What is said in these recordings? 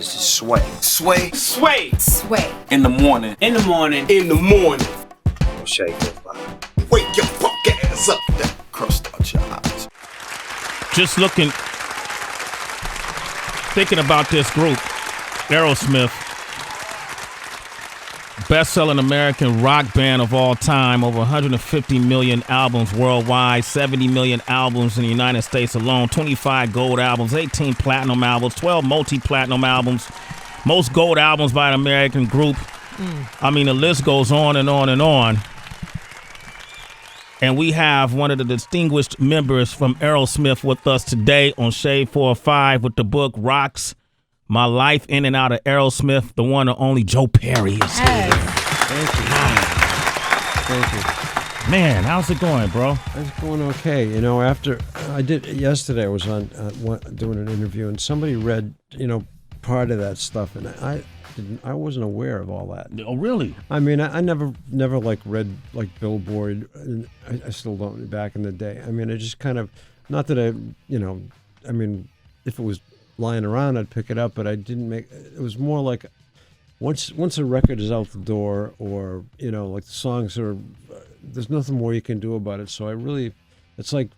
This is Sway. Sway. Sway. Sway. In the morning. In the morning. In the morning. Shade 45. Wake your punk ass up. That crust out your eyes. Just thinking about this group, Aerosmith, best-selling American rock band of all time, over 150 million albums worldwide, 70 million albums in the United States alone, 25 gold albums, 18 platinum albums, 12 multi-platinum albums, most gold albums by an American group. I mean, the list goes on and on and on. And we have one of the distinguished members from Aerosmith with us today on Shade 405 with the book Rocks My Life In and Out of Aerosmith. The one and only Joe Perry is here. Thank you. Man, how's it going, bro? It's going okay. You know, after I did yesterday, I was on doing an interview, and somebody read, part of that stuff, and I wasn't aware of all that. Oh, really? I mean, I never read Billboard, and I still don't back in the day. I mean, I just kind of, not that I mean, if it was lying around, I'd pick it up, but I didn't it was more like once a record is out the door, or, like the songs are, there's nothing more you can do about it. So it's like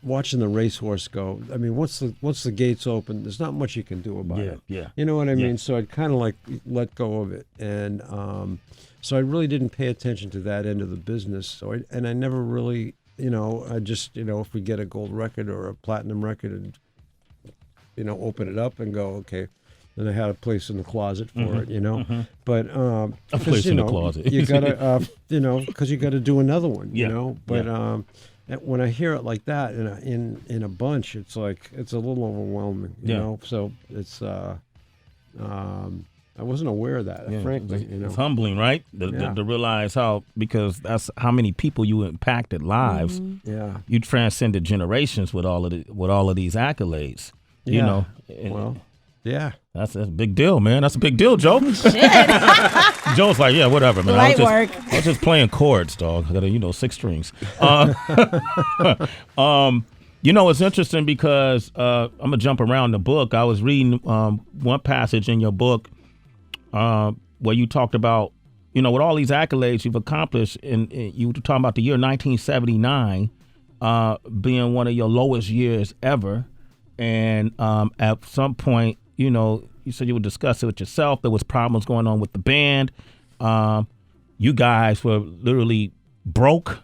watching the racehorse go. I mean, once the gates open, there's not much you can do about it. Yeah. You know what I mean? So I'd kind of let go of it, and so I really didn't pay attention to that end of the business. So I never really, I just, if we get a gold record or a platinum record, and open it up and go, okay. And I had a place in the closet for it, But a place in the closet. You gotta, because you got to do another one, But when I hear it like that in a bunch, it's like it's a little overwhelming, you know. So it's I wasn't aware of that, frankly. It's humbling, right? To realize because that's how many people you impacted lives. Mm-hmm. Yeah, you transcended generations with all of these accolades. Yeah. Yeah. That's a big deal, man. That's a big deal, Joe. Shit. Joe's like, yeah, whatever, man. Light I work. was just playing chords, dog. I got 6 strings. It's interesting because I'm going to jump around the book. I was reading one passage in your book where you talked about, with all these accolades you've accomplished, and you were talking about the year 1979 being one of your lowest years ever. And at some point, you said you would discuss it with yourself. There was problems going on with the band. You guys were literally broke.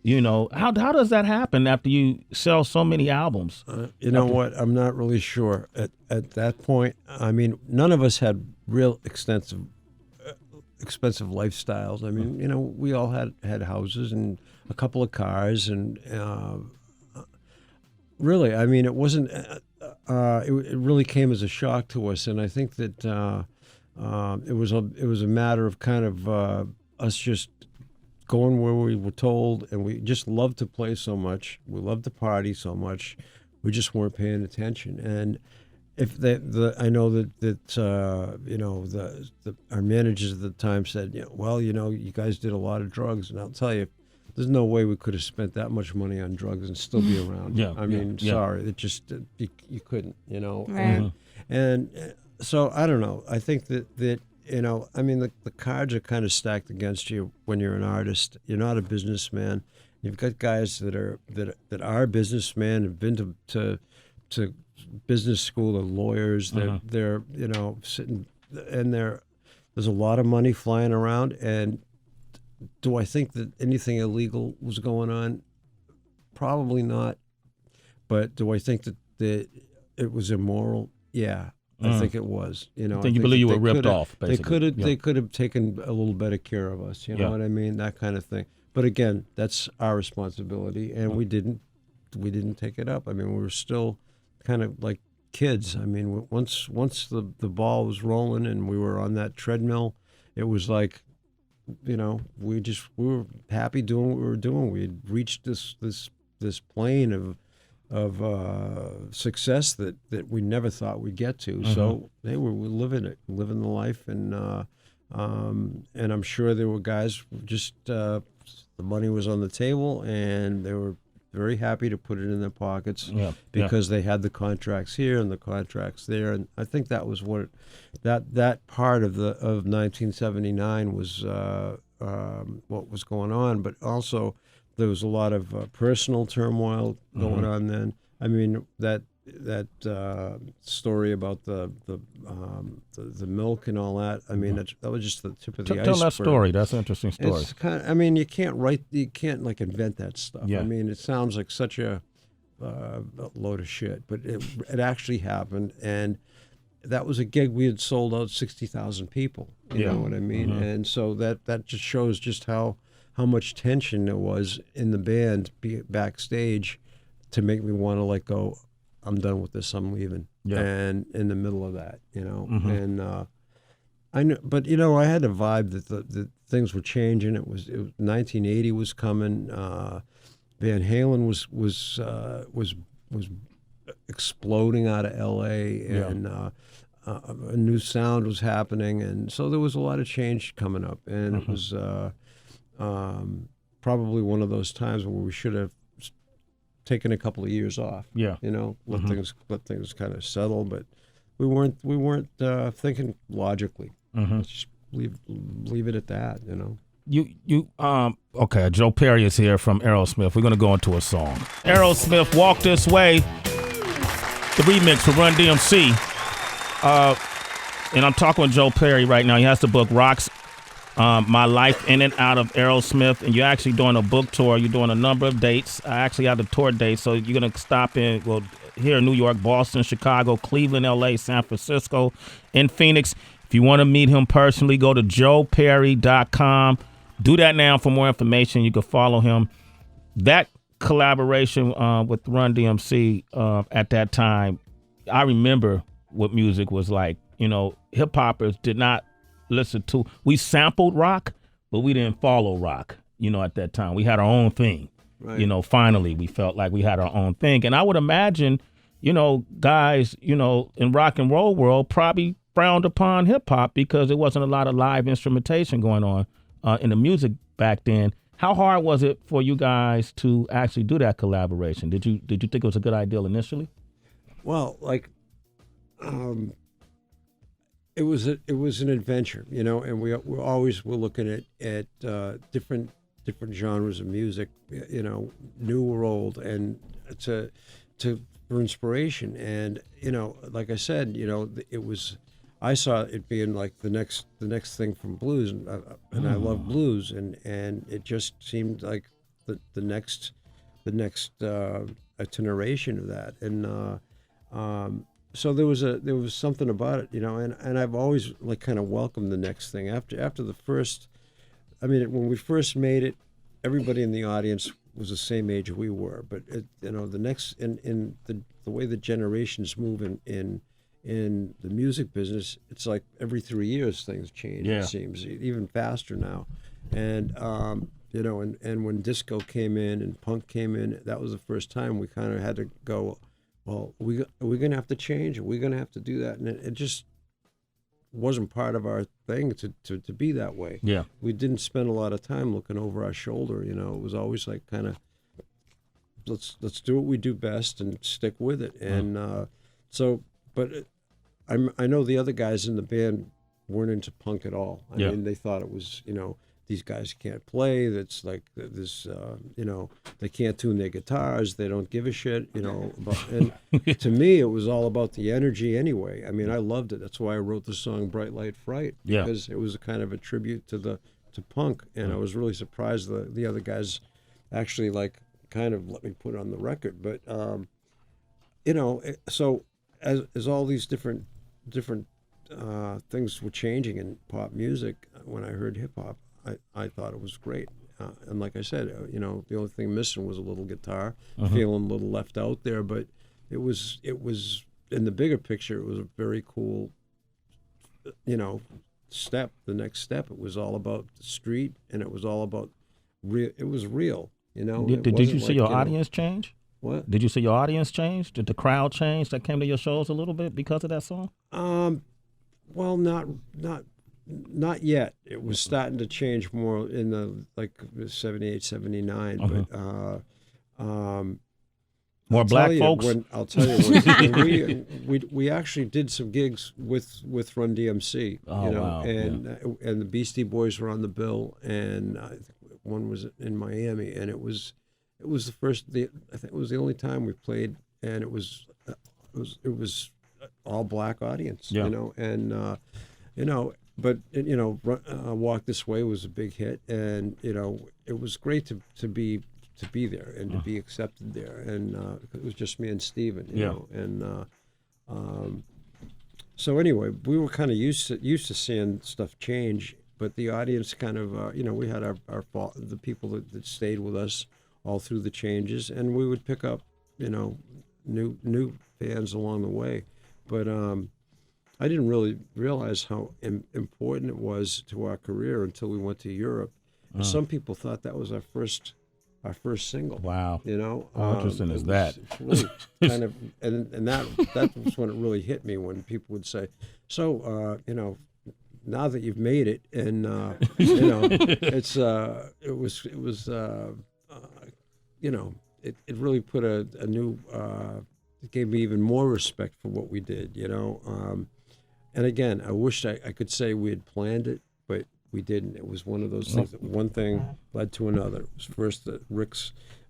How does that happen after you sell so many albums? You know what? I'm not really sure. At that point, I mean, none of us had real expensive lifestyles. I mean, we all had houses and a couple of cars, and really, I mean, it wasn't. It really came as a shock to us, and I think that it was a matter of kind of us just going where we were told, and we just loved to play so much. We loved to party so much. We just weren't paying attention. And if I know that our managers at the time said, you guys did a lot of drugs, and I'll tell you, there's no way we could have spent that much money on drugs and still be around. Sorry, it just you couldn't, Right. And so I don't know. I think that I mean, the cards are kind of stacked against you when you're an artist. You're not a businessman. You've got guys that are businessmen, have been to business school, are lawyers. They're sitting, and there's a lot of money flying around. And do I think that anything illegal was going on? Probably not. But do I think that it was immoral? Yeah, I think it was. I think you believe you were ripped off, basically. They could have taken a little better care of us. You know what I mean? That kind of thing. But again, that's our responsibility, and we didn't take it up. I mean, we were still kind of like kids. I mean, once the ball was rolling and we were on that treadmill, it was like, we were happy doing what we were doing. We had reached this plane of success that we never thought we'd get to. Mm-hmm. So we're living the life, and I'm sure there were guys just the money was on the table, and they were very happy to put it in their pockets Yeah, because they had the contracts here and the contracts there, and I think that was what that part of 1979 was what was going on. But also there was a lot of personal turmoil going on then. I mean that story about the milk and all that. I mean that was just the tip of the iceberg. Tell that story. That's an interesting story. It's kind of, I mean, you can't like invent that stuff. Yeah. I mean, it sounds like such a load of shit, but it actually happened, and that was a gig we had sold out 60,000 people. You know what I mean? And so that just shows just how much tension there was in the band backstage to make me want to like go, I'm done with this, I'm leaving. Yeah. And in the middle of that, and I knew, but I had a vibe that the things were changing. It was 1980 was coming. Van Halen was exploding out of L.A. and a new sound was happening, and so there was a lot of change coming up, and it was probably one of those times where we should have taken a couple of years off. Yeah. Let things kind of settle, but we weren't thinking logically. Let's just leave it at that. Okay, Joe Perry is here from Aerosmith. We're going to go into a song. Aerosmith, Walk This Way, the remix for Run DMC. And I'm talking with Joe Perry right now. He has the book Rocks My Life in and Out of Aerosmith, and you're actually doing a book tour. You're doing a number of dates. I actually have the tour dates, so you're going to stop in, here in New York, Boston, Chicago, Cleveland, L.A., San Francisco, and Phoenix. If you want to meet him personally, go to joeperry.com. Do that now for more information. You can follow him. That collaboration with Run DMC at that time, I remember what music was like. Hip-hoppers did not listen to. We sampled rock, but we didn't follow rock, at that time. We had our own thing. Right. Finally, we felt like we had our own thing. And I would imagine, guys, in rock and roll world probably frowned upon hip hop because there wasn't a lot of live instrumentation going on in the music back then. How hard was it for you guys to actually do that collaboration? Did you think it was a good idea initially? Well, it was an adventure, and we always were looking at different genres of music, new or old, and for inspiration. And like I said, it was. I saw it being like the next thing from blues, and I love blues, and it just seemed like the next iteration of that, and so there was something about it, and I've always kind of welcomed the next thing after the first. I mean, when we first made it, everybody in the audience was the same age we were, but the next in the way the generations move in the music business, it's like every 3 years things change. Yeah. It seems even faster now, and and when disco came in and punk came in, that was the first time we kind of had to go, well, are we going to have to change? Are we going to have to do that? And it just wasn't part of our thing to be that way. Yeah, we didn't spend a lot of time looking over our shoulder. It was always like kind of let's do what we do best and stick with it. And but I know the other guys in the band weren't into punk at all. I mean, they thought it was, these guys can't play. That's like this, they can't tune their guitars. They don't give a shit, and to me, it was all about the energy anyway. I mean, I loved it. That's why I wrote the song Bright Light Fright, because it was a kind of a tribute to punk. And I was really surprised the other guys actually kind of let me put it on the record. But, so as all these different things were changing in pop music, when I heard hip hop, I thought it was great. And like I said, the only thing missing was a little guitar, feeling a little left out there. But it was in the bigger picture, it was a very cool, step. The next step, it was all about the street, and it was all about real. It was real. Did you see your audience change? What? Did you see your audience change? Did the crowd change that came to your shows a little bit because of that song? Well, not yet. It was starting to change more in the 78, 79. More black folks. I'll tell you, when we actually did some gigs with Run DMC, Oh, wow. and the Beastie Boys were on the bill, and I think one was in Miami, and it was the first. I think it was the only time we played, and it was all black audience, Yeah. and but Walk This Way was a big hit, and it was great to be there and to be accepted there, and it was just me and Steven, you know, and so anyway, we were kind of used to seeing stuff change, but the audience kind of we had the people that stayed with us all through the changes, and we would pick up new fans along the way, but I didn't really realize how important it was to our career until we went to Europe. Some people thought that was our first single. Wow. How interesting is that? It's really kind of, and that was when it really hit me, when people would say, so, now that you've made it, and, it really put a new, it gave me even more respect for what we did, and again, I wished I could say we had planned it, but we didn't. It was one of those things that one thing led to another. It was first Rick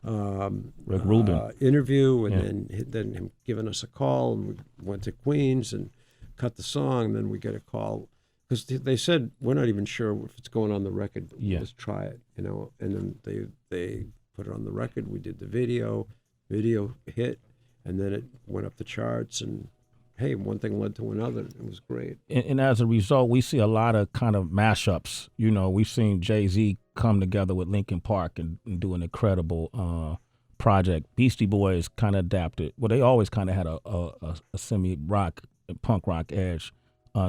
Rubin interview, and then him giving us a call, and we went to Queens and cut the song, and then we get a call because they said, we're not even sure if it's going on the record, but let's try it, and then they put it on the record. We did the video hit, and then it went up the charts, and hey, one thing led to another. It was great. And as a result, we see a lot of kind of mashups. We've seen Jay-Z come together with Linkin Park and do an incredible project. Beastie Boys kind of adapted. Well, they always kind of had a semi-rock, punk rock edge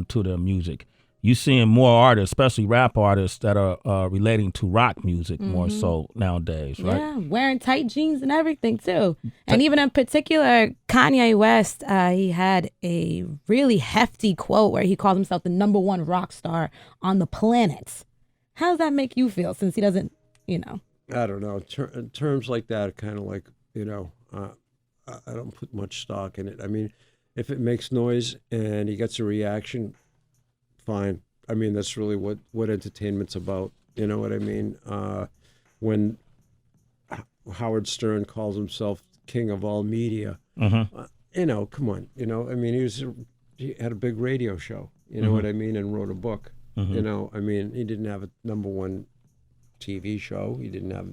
to their music. You're seeing more artists, especially rap artists, that are relating to rock music more so nowadays, right? Yeah, wearing tight jeans and everything, too. And even in particular, Kanye West, he had a really hefty quote where he called himself the #1 rock star on the planet. How does that make you feel, since he doesn't, I don't know. Terms like that are kind of like, I don't put much stock in it. I mean, if it makes noise and he gets a reaction, fine. I mean, that's really what entertainment's about. You know what I mean? When Howard Stern calls himself king of all media, come on. I mean, he had a big radio show. You know what I mean? And wrote a book. I mean, he didn't have a #1 TV show. He didn't have,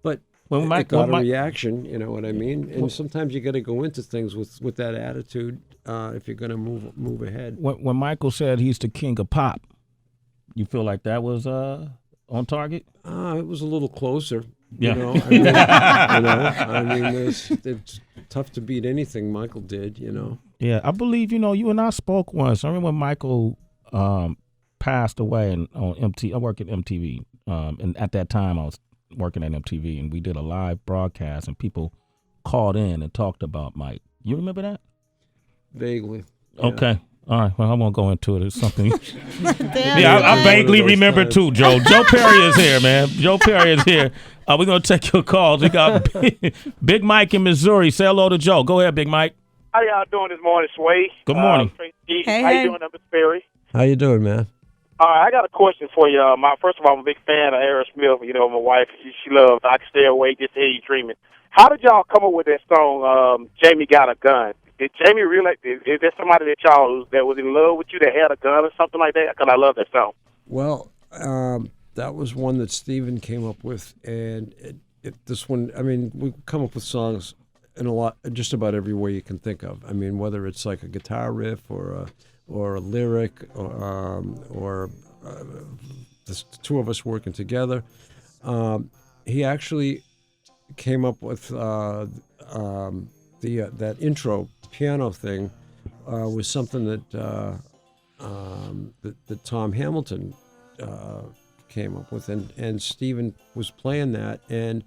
but it got a reaction. You know what I mean? And sometimes you got to go into things with that attitude if you're going to move ahead. When Michael said he's the king of pop, you feel like that was on target? It was a little closer. Yeah. I mean, it's tough to beat anything Michael did. Yeah, I believe you and I spoke once. I remember when Michael passed away on MTV. I work at MTV, and at that time I was working at MTV, and we did a live broadcast, and people called in and talked about Mike. You remember that? Vaguely. Yeah. Okay. All right. Well, I won't go into it. It's something. I vaguely remember too, Joe. Joe Perry is here, man. Joe Perry is here. We're going to take your calls. We got Big Mike in Missouri. Say hello to Joe. Go ahead, Big Mike. How y'all doing this morning, Sway? Good morning. How you doing, Mr. Perry? How you doing, man? All right, I got a question for you. First of all, I'm a big fan of Aerosmith. My wife, she loves I Can Stay Awake, Just Hear You Dreaming. How did y'all come up with that song, Jamie Got a Gun? Did Jamie really, is there somebody that was in love with you that had a gun or something like that? Because I love that song. Well, that was one that Steven came up with, and this one, I mean, we come up with songs in just about every way you can think of. I mean, whether it's like a guitar riff or a lyric or the two of us working together. He actually came up with that intro piano thing was something that Tom Hamilton came up with, and Steven was playing that, and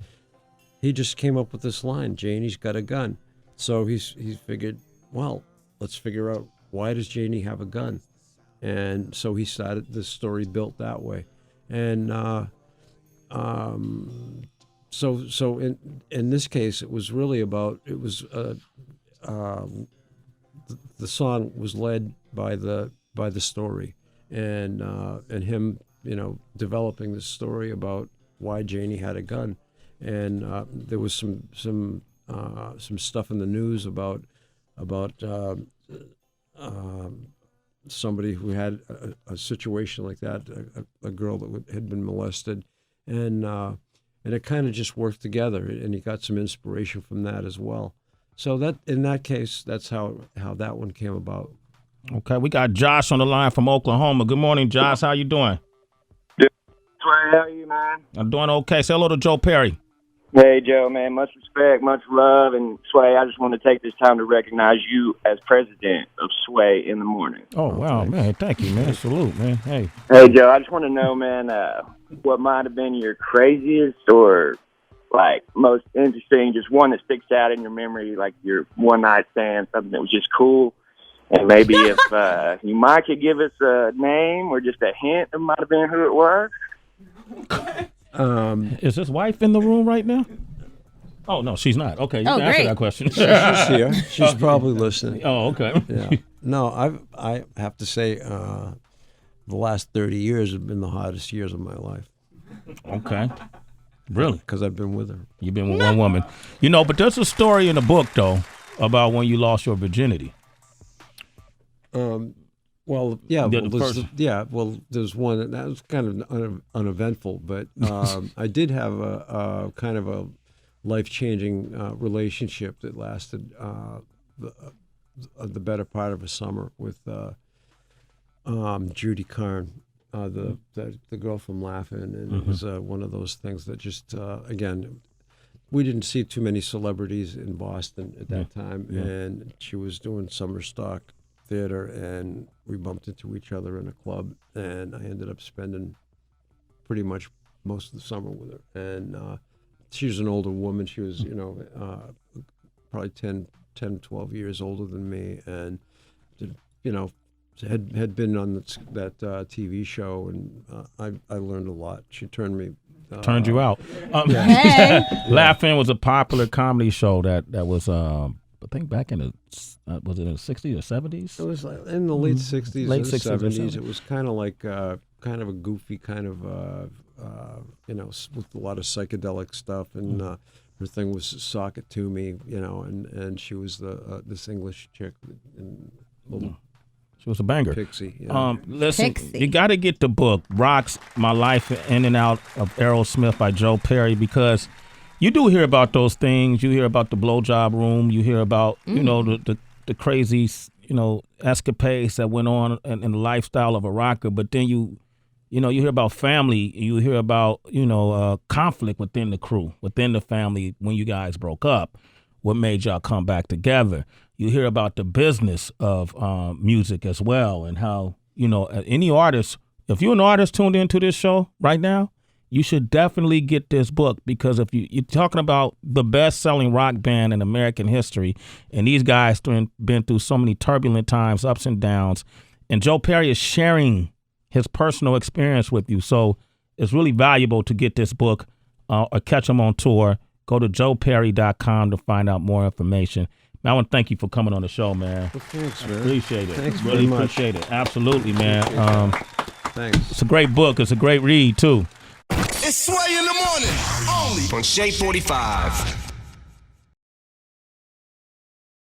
he just came up with this line, Janie's got a gun. So he figured, well, let's figure out, why does Janie have a gun? And so he started this story built that way. And so in this case, it was really about the song was led by the story, and him, developing the story about why Janie had a gun, and there was some stuff in the news about somebody who had a situation like that, a girl that had been molested, and it kind of just worked together, and he got some inspiration from that as well. So that in that case, that's how that one came about. Okay, we got Josh on the line from Oklahoma. Good morning, Josh. How you doing? Sway, how are you, man? I'm doing okay. Say hello to Joe Perry. Hey, Joe, man. Much respect, much love. And, Sway, I just want to take this time to recognize you as president of Sway in the Morning. Oh, wow, man. Thank you, man. Salute, man. Hey, Joe, I just want to know, man, what might have been your craziest or, most interesting, just one that sticks out in your memory, like your one-night stand, something that was just cool. And maybe if you might could give us a name or just a hint, it might have been who it was. Is his wife in the room right now? Oh, no, she's not. Okay, you can answer that question. She's here. She's probably listening. Oh, okay. Yeah. No, I have to say, the last 30 years have been the hottest years of my life. Okay. Really? Because I've been with her. You've been with one woman. But there's a story in the book, though, about when you lost your virginity. Well, yeah. There's one that was kind of uneventful, but I did have a kind of a life-changing relationship that lasted the better part of a summer with Judy Carn, the girl from Laugh-In, and it was one of those things that just again, we didn't see too many celebrities in Boston at that time, and she was doing summer stock theater, and we bumped into each other in a club, and I ended up spending pretty much most of the summer with her. And she was an older woman. She was, probably 10, 12 years older than me, and had been on that TV show, and I learned a lot. She turned you out. Hey. Laugh-In was a popular comedy show that was I think back in the was it in the 60s or 70s? It was in the late 60s, late and 60s, 70s. It was kind of like kind of a goofy kind of with a lot of psychedelic stuff, and her thing was "Sock It to Me," and she was this English chick, and she was a banger. Pixie. Listen, you got to get the book "Rocks My Life In and Out of Aerosmith" by Joe Perry, because you do hear about those things. You hear about the blowjob room. You hear about the crazy escapades that went on in the lifestyle of a rocker. But then you hear about family. You hear about conflict within the crew, within the family when you guys broke up. What made y'all come back together? You hear about the business of music as well, and how any artist. If you're an artist tuned into this show right now, you should definitely get this book, because if you're talking about the best-selling rock band in American history, and these guys been through so many turbulent times, ups and downs, and Joe Perry is sharing his personal experience with you. So it's really valuable to get this book or catch him on tour. Go to joeperry.com to find out more information. Man, I want to thank you for coming on the show, man. Well, thanks, man. Appreciate it. Thanks really very much. Appreciate it. Absolutely, man. Thanks. It's a great book. It's a great read, too. It's Sway in the Morning, only on Shea 45.